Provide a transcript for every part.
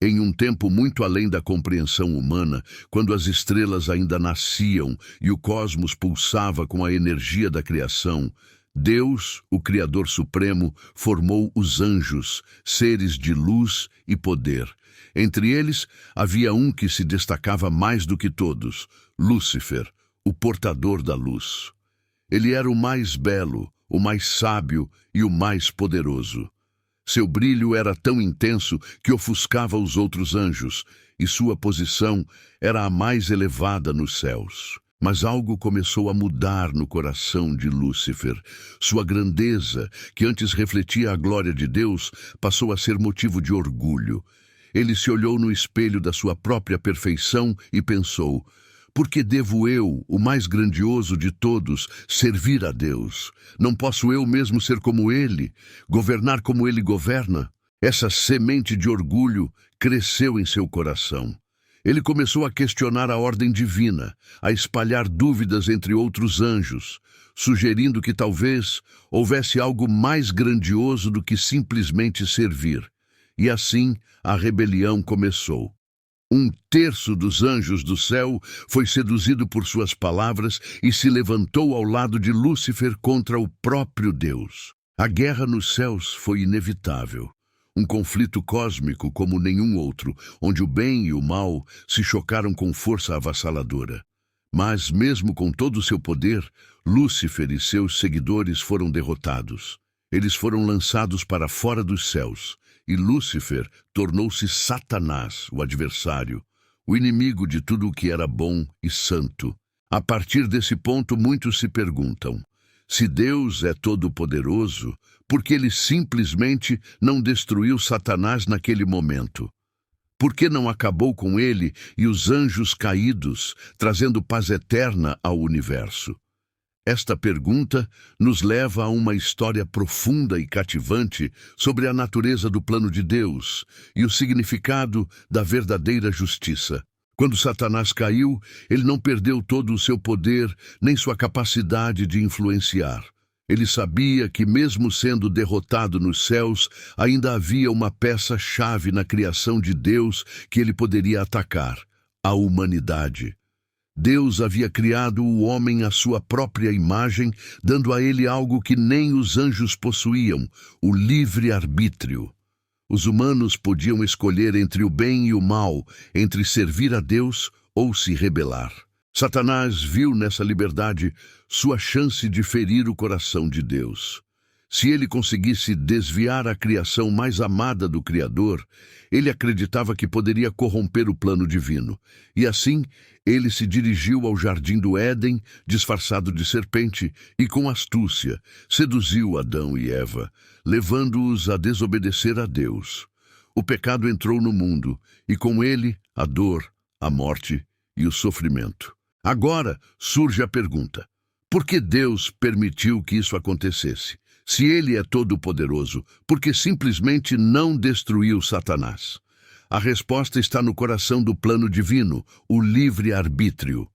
Em um tempo muito além da compreensão humana, quando as estrelas ainda nasciam e o cosmos pulsava com a energia da criação, Deus, o Criador Supremo, formou os anjos, seres de luz e poder. Entre eles, havia um que se destacava mais do que todos, Lúcifer, o portador da luz. Ele era o mais belo, o mais sábio e o mais poderoso. Seu brilho era tão intenso que ofuscava os outros anjos, e sua posição era a mais elevada nos céus. Mas algo começou a mudar no coração de Lúcifer. Sua grandeza, que antes refletia a glória de Deus, passou a ser motivo de orgulho. Ele se olhou no espelho da sua própria perfeição e pensou: por que devo eu, o mais grandioso de todos, servir a Deus? Não posso eu mesmo ser como Ele, governar como Ele governa? Essa semente de orgulho cresceu em seu coração. Ele começou a questionar a ordem divina, a espalhar dúvidas entre outros anjos, sugerindo que talvez houvesse algo mais grandioso do que simplesmente servir. E assim a rebelião começou. Um terço dos anjos do céu foi seduzido por suas palavras e se levantou ao lado de Lúcifer contra o próprio Deus. A guerra nos céus foi inevitável. Um conflito cósmico como nenhum outro, onde o bem e o mal se chocaram com força avassaladora. Mas, mesmo com todo o seu poder, Lúcifer e seus seguidores foram derrotados. Eles foram lançados para fora dos céus, e Lúcifer tornou-se Satanás, o adversário, o inimigo de tudo o que era bom e santo. A partir desse ponto, muitos se perguntam: se Deus é todo-poderoso, por que ele simplesmente não destruiu Satanás naquele momento? Por que não acabou com ele e os anjos caídos, trazendo paz eterna ao universo? Esta pergunta nos leva a uma história profunda e cativante sobre a natureza do plano de Deus e o significado da verdadeira justiça. Quando Satanás caiu, ele não perdeu todo o seu poder nem sua capacidade de influenciar. Ele sabia que, mesmo sendo derrotado nos céus, ainda havia uma peça-chave na criação de Deus que ele poderia atacar: a humanidade. Deus havia criado o homem à sua própria imagem, dando a ele algo que nem os anjos possuíam: o livre-arbítrio. Os humanos podiam escolher entre o bem e o mal, entre servir a Deus ou se rebelar. Satanás viu nessa liberdade sua chance de ferir o coração de Deus. Se ele conseguisse desviar a criação mais amada do Criador, ele acreditava que poderia corromper o plano divino. E assim, ele se dirigiu ao jardim do Éden, disfarçado de serpente, e com astúcia seduziu Adão e Eva, levando-os a desobedecer a Deus. O pecado entrou no mundo, e com ele a dor, a morte e o sofrimento. Agora surge a pergunta: por que Deus permitiu que isso acontecesse? Se ele é todo-poderoso, por que simplesmente não destruiu Satanás? A resposta está no coração do plano divino, o livre-arbítrio.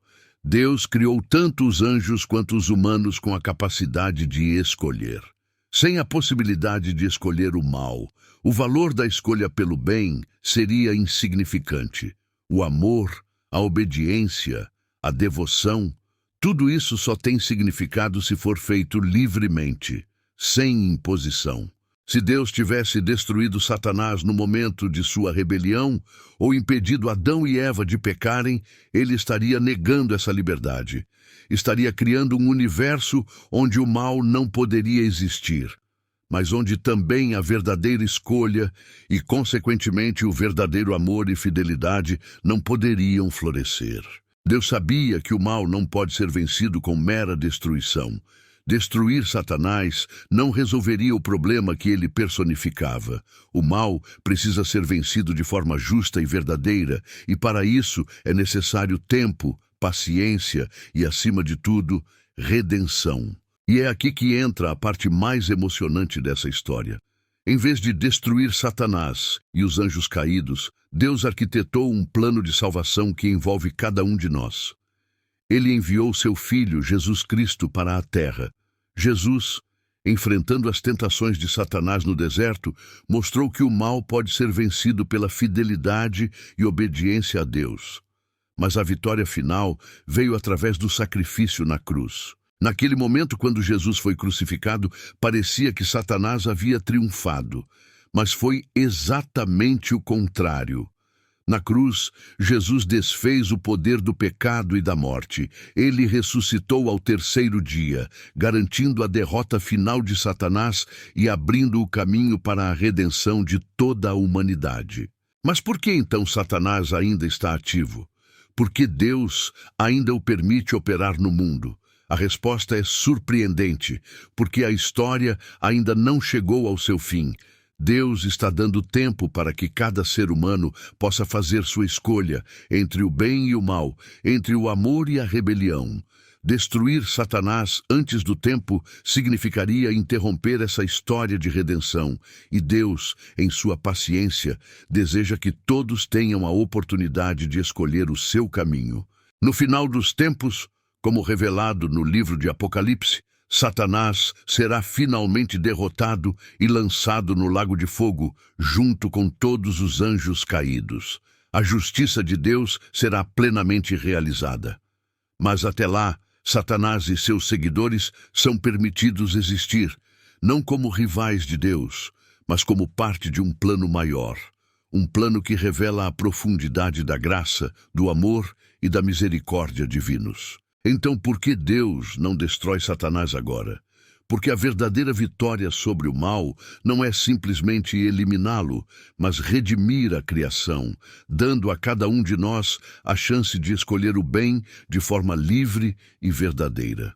Deus criou tanto os anjos quanto os humanos com a capacidade de escolher. Sem a possibilidade de escolher o mal, o valor da escolha pelo bem seria insignificante. O amor, a obediência, a devoção, tudo isso só tem significado se for feito livremente, sem imposição. Se Deus tivesse destruído Satanás no momento de sua rebelião, ou impedido Adão e Eva de pecarem, ele estaria negando essa liberdade. Estaria criando um universo onde o mal não poderia existir, mas onde também a verdadeira escolha e, consequentemente, o verdadeiro amor e fidelidade não poderiam florescer. Deus sabia que o mal não pode ser vencido com mera destruição. Destruir Satanás não resolveria o problema que ele personificava. O mal precisa ser vencido de forma justa e verdadeira, e para isso é necessário tempo, paciência e, acima de tudo, redenção. E é aqui que entra a parte mais emocionante dessa história. Em vez de destruir Satanás e os anjos caídos, Deus arquitetou um plano de salvação que envolve cada um de nós. Ele enviou seu Filho, Jesus Cristo, para a terra. Jesus, enfrentando as tentações de Satanás no deserto, mostrou que o mal pode ser vencido pela fidelidade e obediência a Deus. Mas a vitória final veio através do sacrifício na cruz. Naquele momento, quando Jesus foi crucificado, parecia que Satanás havia triunfado, mas foi exatamente o contrário. Na cruz, Jesus desfez o poder do pecado e da morte. Ele ressuscitou ao terceiro dia, garantindo a derrota final de Satanás e abrindo o caminho para a redenção de toda a humanidade. Mas por que então Satanás ainda está ativo? Por que Deus ainda o permite operar no mundo? A resposta é surpreendente, porque a história ainda não chegou ao seu fim. Deus está dando tempo para que cada ser humano possa fazer sua escolha entre o bem e o mal, entre o amor e a rebelião. Destruir Satanás antes do tempo significaria interromper essa história de redenção, e Deus, em sua paciência, deseja que todos tenham a oportunidade de escolher o seu caminho. No final dos tempos, como revelado no livro de Apocalipse, Satanás será finalmente derrotado e lançado no lago de fogo, junto com todos os anjos caídos. A justiça de Deus será plenamente realizada. Mas até lá, Satanás e seus seguidores são permitidos existir, não como rivais de Deus, mas como parte de um plano maior. Um plano que revela a profundidade da graça, do amor e da misericórdia divinos. Então, por que Deus não destrói Satanás agora? Porque a verdadeira vitória sobre o mal não é simplesmente eliminá-lo, mas redimir a criação, dando a cada um de nós a chance de escolher o bem de forma livre e verdadeira.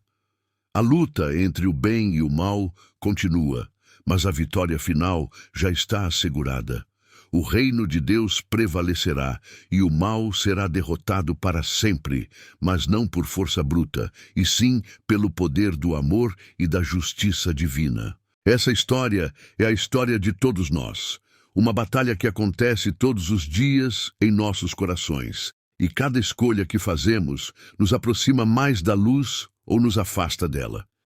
A luta entre o bem e o mal continua, mas a vitória final já está assegurada. O reino de Deus prevalecerá e o mal será derrotado para sempre, mas não por força bruta, e sim pelo poder do amor e da justiça divina. Essa história é a história de todos nós, uma batalha que acontece todos os dias em nossos corações, e cada escolha que fazemos nos aproxima mais da luz ou nos afasta dela.